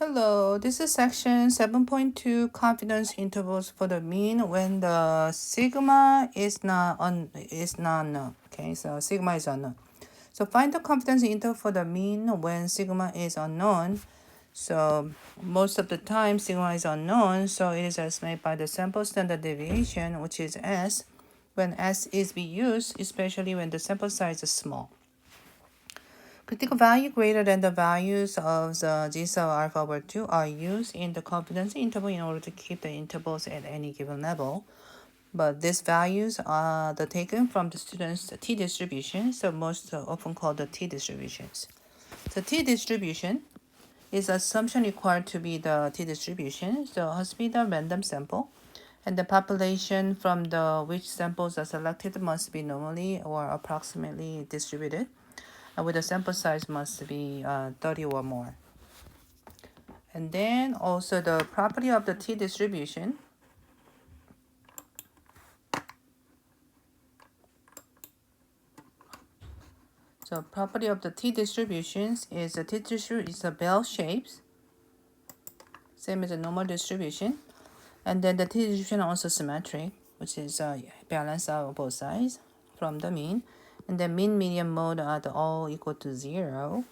Hello, this is section 7.2 confidence intervals for the mean when the sigma is not known. Okay, so sigma is unknown. So find the confidence interval for the mean when sigma is unknown. So most of the time sigma is unknown, so it is estimated by the sample standard deviation, which is S, when S is be used, especially when the sample size is small. Critical value greater than the values of the G sub alpha over 2 are used in the confidence interval in order to keep the intervals at any given level. But these values are taken from the student's t distribution, so most often called the t distributions. The t distribution is assumption required to be the t distribution, so has to be the random sample, and the population from the which samples are selected must be normally or approximately distributed, with the sample size must be 30 or more. And then also the property of the t distribution. So property of the t distributions is the t distribution is a bell shapes, same as a normal distribution. And then the t distribution also symmetric, which is a balance of both sides from the mean. And the mean, median, mode are all equal to 0.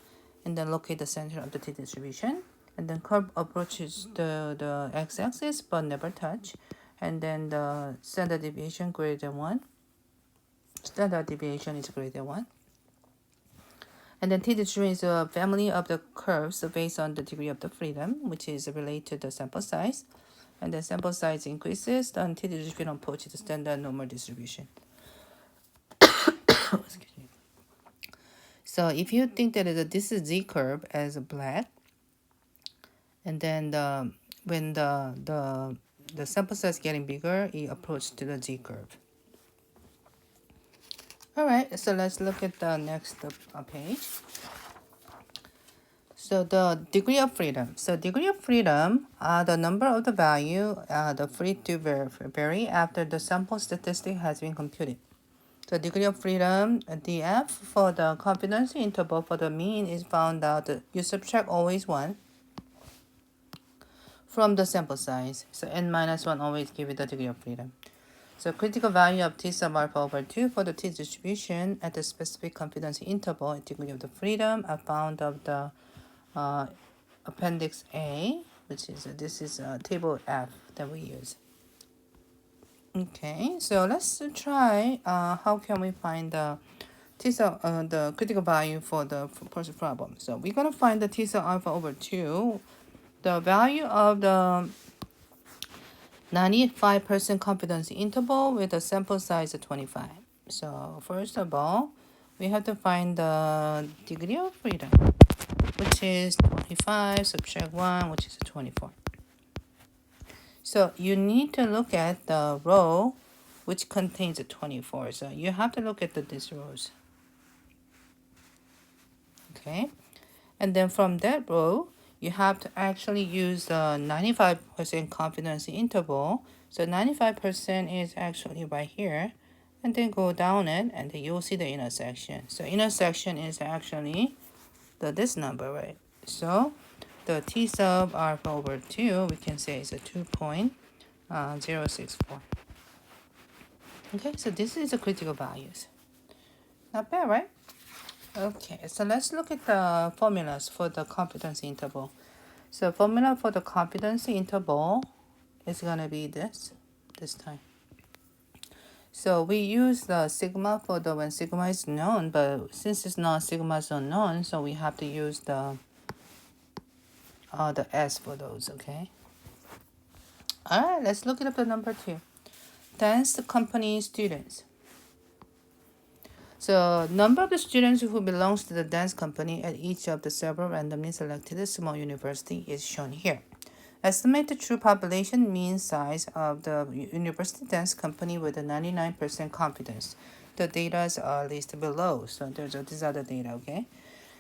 And then locate the center of the t distribution. And then curve approaches the x-axis but never touch. And then the standard deviation greater than 1. Standard deviation is greater than 1. And then t distribution is a family of the curves based on the degree of the freedom, which is related to the sample size. And the sample size increases, the t distribution approaches the standard normal distribution. Excuse me. So if you think that this is z curve as a black, and then when the sample size is getting bigger, it approaches to the z curve. All right, so let's look at the next page. So the degree of freedom. So degree of freedom, the number of the value, the free to vary after the sample statistic has been computed. The degree of freedom, df, for the confidence interval for the mean is found out. You subtract always 1 from the sample size. So n minus 1 always give you the degree of freedom. So critical value of t sub alpha over 2 for the t distribution at the specific confidence interval and degree of the freedom are found of the appendix A, which is this is table F that we use. Okay, so let's try how can we find the the critical value for the first problem. So we're gonna find the t sub alpha over 2, the value of the 95% confidence interval with a sample size of 25. So first of all, we have to find the degree of freedom, which is 25 subtract 1, which is 24. So you need to look at the row which contains a 24. So you have to look at these rows. Okay, and then from that row, you have to actually use the 95% confidence interval. So 95% is actually right here, and then go down it, and then you'll see the intersection. So intersection is actually this number, right? So the t sub alpha over 2, we can say is a 2.064. Okay, so this is the critical values. Not bad, right? Okay, so let's look at the formulas for the confidence interval. So formula for the confidence interval is going to be this time. So we use the sigma for the when sigma is known, but since it's not sigma is unknown, so we have to use the S for those, okay? All right, let's look at the number 2. Dance company students. So number of the students who belongs to the dance company at each of the several randomly selected small university is shown here. Estimate the true population mean size of the university dance company with a 99% confidence. The data are listed below. So these are the data, okay?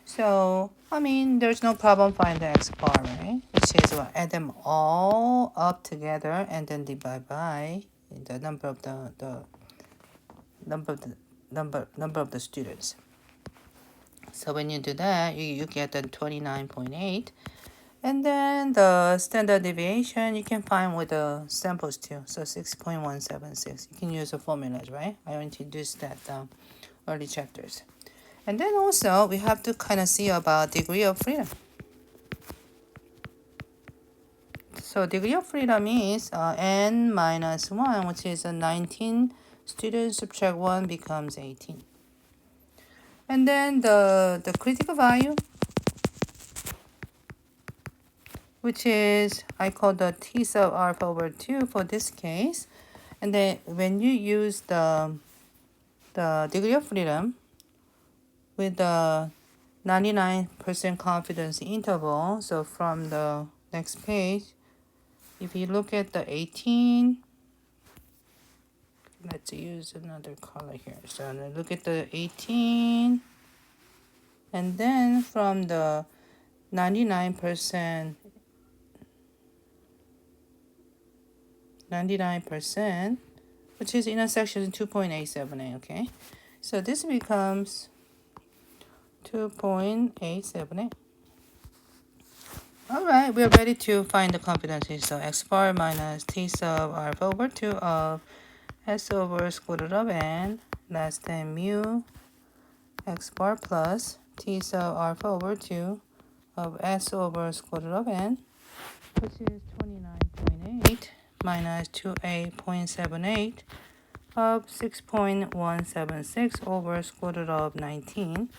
So, I mean, there's no problem finding the x bar, right? Which is what? Add them all up together and then divide by the number of number of the students. So when you do that, you get the 29.8, And then the standard deviation you can find with the samples too. So 6.176. You can use the formulas, right? I introduced that early chapters. And then also we have to kind of see about degree of freedom. So degree of freedom is n minus 1, which is 19 students subtract 1 becomes 18. And then the critical value, which is I call the t sub alpha over 2 for this case. And then when you use the degree of freedom with the 99% confidence interval, so from the next page, if you look at the 18, let's use another color here. So look at the 18, and then from the 99%, which is intersection 2.878, okay? So this becomes 2.878. All right, we're ready to find the confidence. So x bar minus t sub alpha over 2 of s over square root of n less than mu x bar plus t sub alpha over 2 of s over square root of n, which is 29.8 minus 28.78 of 6.176 over square root of 19.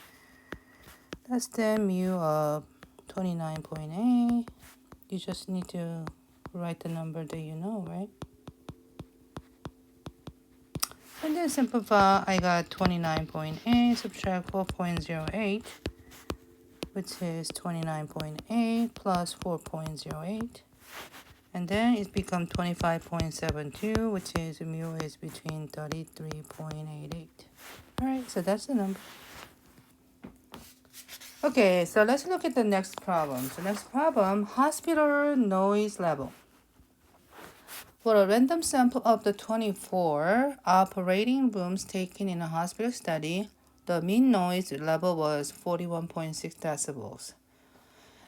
That's the mu of 29.8. You just need to write the number that you know, right? And then simplify, I got 29.8, subtract 4.08, which is 29.8 plus 4.08. And then it becomes 25.72, which is mu is between 33.88. All right, so that's the number. Okay, so let's look at the next problem. So next problem, hospital noise level. For a random sample of the 24 operating rooms taken in a hospital study, the mean noise level was 41.6 decibels,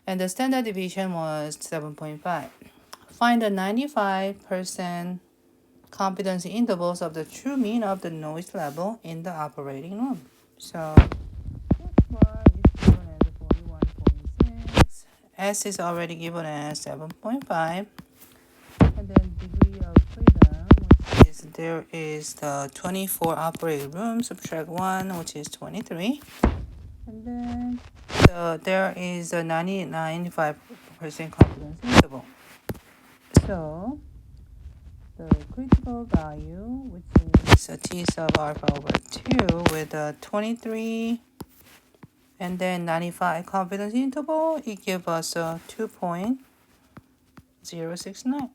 and the standard deviation was 7.5. Find the 95% confidence intervals of the true mean of the noise level in the operating room. So bar is given as 41.6. S is already given as 7.5. And then degree of freedom, which is there is the 24 operating rooms, subtract 1, which is 23. And then there is a 95% confidence interval. So the critical value, which is a t sub alpha over 2 with a 23 and then 95 confidence interval, it gives us a 2.069.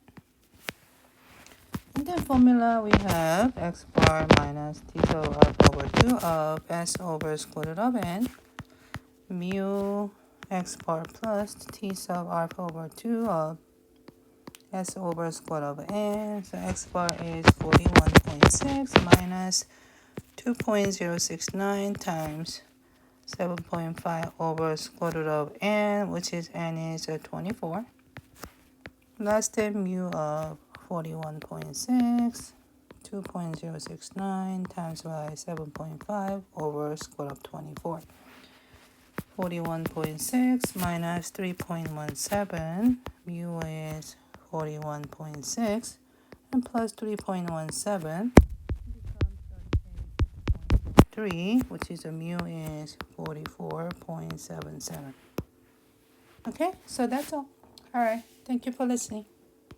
And then formula we have x bar minus t sub alpha over 2 of s over square root of n mu x bar plus t sub alpha over 2 of s over square root of n. So x bar is 41.6 minus 2.069 times 7.5 over square root of n, which is n is 24, less than mu of 41.6, 2.069 times by 7.5 over square root of 24. 41.6 minus 3.17, mu is 41.6, and plus 3.17 becomes 38.3, which is a mu is 44.77. Okay, so that's all. All right, thank you for listening.